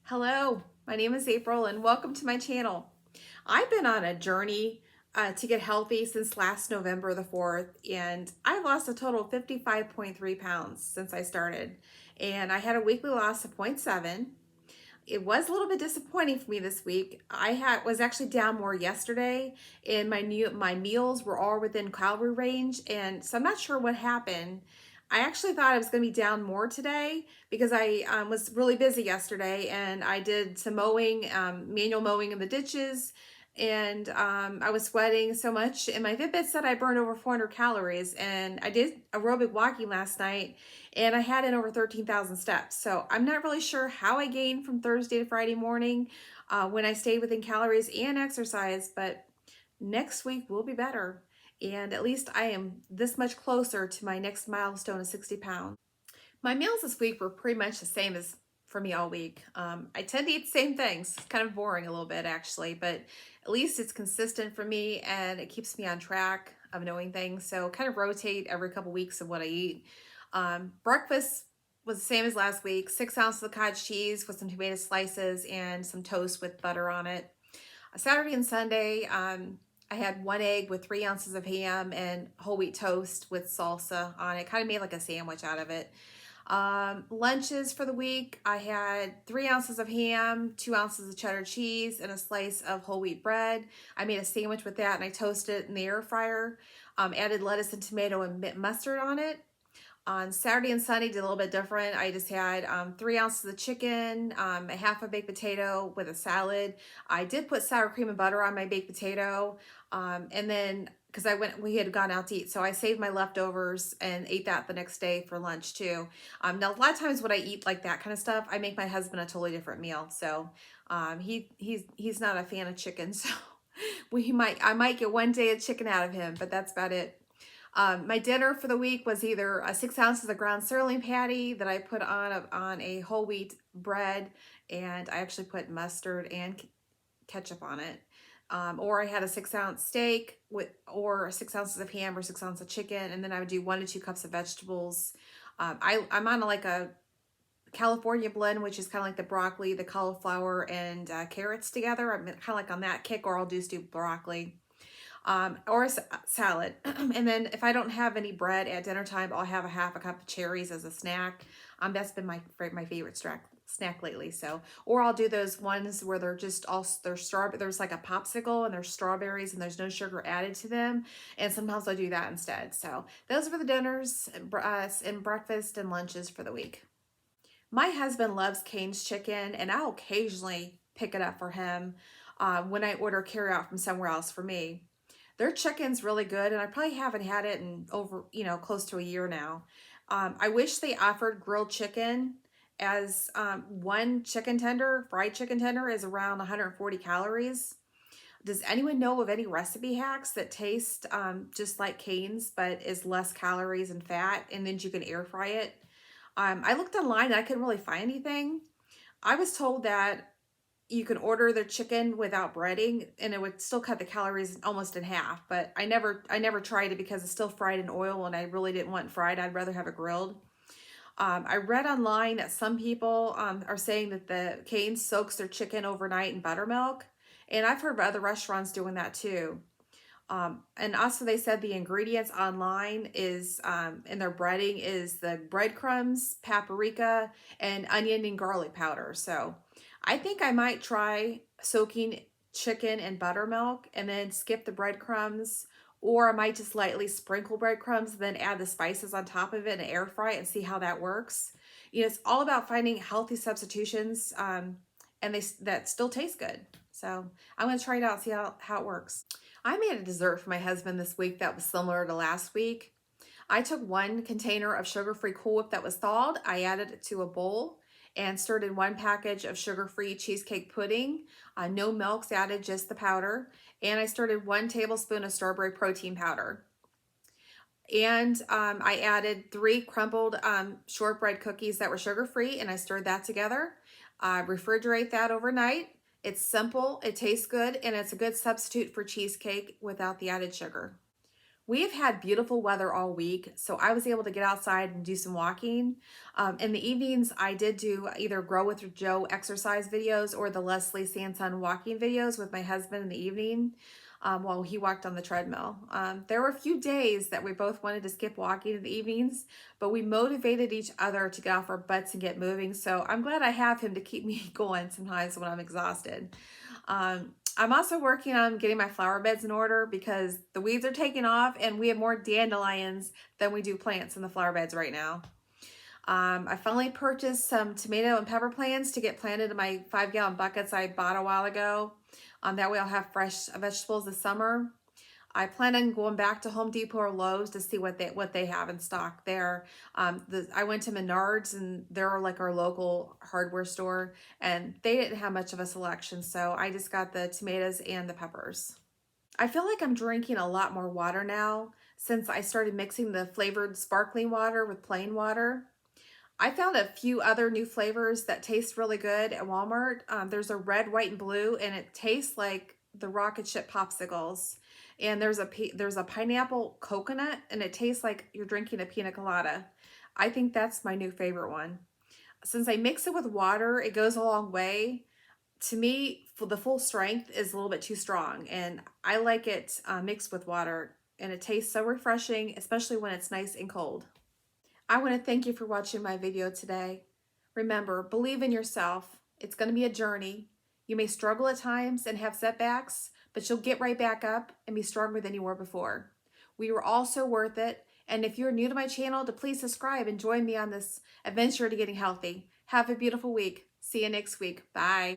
Hello, my name is April and welcome to my channel. I've been on a journey to get healthy since last November the 4th, and I've lost a total of 55.3 pounds since I started. And I had a weekly loss of zero point 0.7. It was a little bit disappointing for me this week. Was actually down more yesterday, and my meals were all within calorie range, and so I'm not sure what happened. I actually thought I was going to be down more today because I was really busy yesterday, and I did some mowing, manual mowing in the ditches, and I was sweating so much. And my Fitbit said I burned over 400 calories, and I did aerobic walking last night, and I had in over 13,000 steps. So I'm not really sure how I gained from Thursday to Friday morning when I stayed within calories and exercise, but next week will be better. And at least I am this much closer to my next milestone of 60 pounds. My meals this week were pretty much the same as for me all week. I tend to eat the same things. It's kind of boring a little bit actually, but at least it's consistent for me and it keeps me on track of knowing things. So kind of rotate every couple weeks of what I eat. Breakfast was the same as last week. 6 ounces of cottage cheese with some tomato slices and some toast with butter on it. Saturday and Sunday, I had 1 egg with 3 ounces of ham and whole wheat toast with salsa on it. Kind of made like a sandwich out of it. Lunches for the week, I had 3 ounces of ham, 2 ounces of cheddar cheese, and a slice of whole wheat bread. I made a sandwich with that and I toasted it in the air fryer. Added lettuce and tomato and mint mustard on it. On Saturday and Sunday, did a little bit different. I just had 3 ounces of chicken, a half a baked potato with a salad. I did put sour cream and butter on my baked potato, and then because we had gone out to eat, so I saved my leftovers and ate that the next day for lunch too. Now a lot of times when I eat like that kind of stuff, I make my husband a totally different meal. So he's not a fan of chicken, so I might get 1 day of chicken out of him, but that's about it. My dinner for the week was either 6 ounces of ground sirloin patty that I put on a whole wheat bread, and I actually put mustard and ketchup on it. Or I had a 6 ounce steak or 6 ounces of ham or 6 ounces of chicken, and then I would do 1 to 2 cups of vegetables. I'm on like a California blend, which is kind of like the broccoli, the cauliflower, and carrots together. I'm kind of like on that kick, or I'll just do broccoli or a salad. And then if I don't have any bread at dinner time, I'll have a half a cup of cherries as a snack. That's been my favorite snack lately. So, or I'll do those ones where they're strawberry. There's like a popsicle and there's strawberries and there's no sugar added to them. And sometimes I'll do that instead. So those were the dinners and breakfast and lunches for the week. My husband loves Cane's chicken, and I'll occasionally pick it up for him when I order carry out from somewhere else for me. Their chicken's really good, and I probably haven't had it in over, close to a year now. I wish they offered grilled chicken as one chicken tender, fried chicken tender is around 140 calories. Does anyone know of any recipe hacks that taste just like Cane's, but is less calories and fat, and then you can air fry it? I looked online and I couldn't really find anything. I was told that you can order the chicken without breading and it would still cut the calories almost in half, but I never tried it because it's still fried in oil and I really didn't want fried. I'd rather have it grilled. I read online that some people are saying that the Cane soaks their chicken overnight in buttermilk, and I've heard of other restaurants doing that too. And also they said the ingredients online is in their breading is the breadcrumbs, paprika, and onion and garlic powder. So I think I might try soaking chicken in buttermilk and then skip the breadcrumbs, or I might just lightly sprinkle breadcrumbs and then add the spices on top of it and air fry it and see how that works. It's all about finding healthy substitutions and that still taste good. So I'm going to try it out and see how it works. I made a dessert for my husband this week that was similar to last week. I took 1 container of sugar-free Cool Whip that was thawed. I added it to a bowl and stirred in 1 package of sugar-free cheesecake pudding. No milks added, just the powder. And I stirred in 1 tablespoon of strawberry protein powder. And I added 3 crumbled shortbread cookies that were sugar-free, and I stirred that together. Refrigerate that overnight. It's simple, it tastes good, and it's a good substitute for cheesecake without the added sugar. We've had beautiful weather all week, so I was able to get outside and do some walking. In the evenings, I did do either Grow with Joe exercise videos or the Leslie Sansone walking videos with my husband in the evening while he walked on the treadmill. There were a few days that we both wanted to skip walking in the evenings, but we motivated each other to get off our butts and get moving. So I'm glad I have him to keep me going sometimes when I'm exhausted. I'm also working on getting my flower beds in order because the weeds are taking off and we have more dandelions than we do plants in the flower beds right now. I finally purchased some tomato and pepper plants to get planted in my 5-gallon buckets I bought a while ago. That way I'll have fresh vegetables this summer. I plan on going back to Home Depot or Lowe's to see what they have in stock there. I went to Menards, and they're like our local hardware store, and they didn't have much of a selection, so I just got the tomatoes and the peppers. I feel like I'm drinking a lot more water now since I started mixing the flavored sparkling water with plain water. I found a few other new flavors that taste really good at Walmart. There's a red, white, and blue, and it tastes like the rocket ship popsicles. And there's a pineapple coconut, and it tastes like you're drinking a pina colada. I think that's my new favorite one. Since I mix it with water, it goes a long way. To me, for the full strength is a little bit too strong, and I like it mixed with water, and it tastes so refreshing, especially when it's nice and cold. I want to thank you for watching my video today. Remember, believe in yourself. It's going to be a journey. You may struggle at times and have setbacks, but you'll get right back up and be stronger than you were before. We were all so worth it. And if you're new to my channel, to please subscribe and join me on this adventure to getting healthy. Have a beautiful week. See you next week. Bye.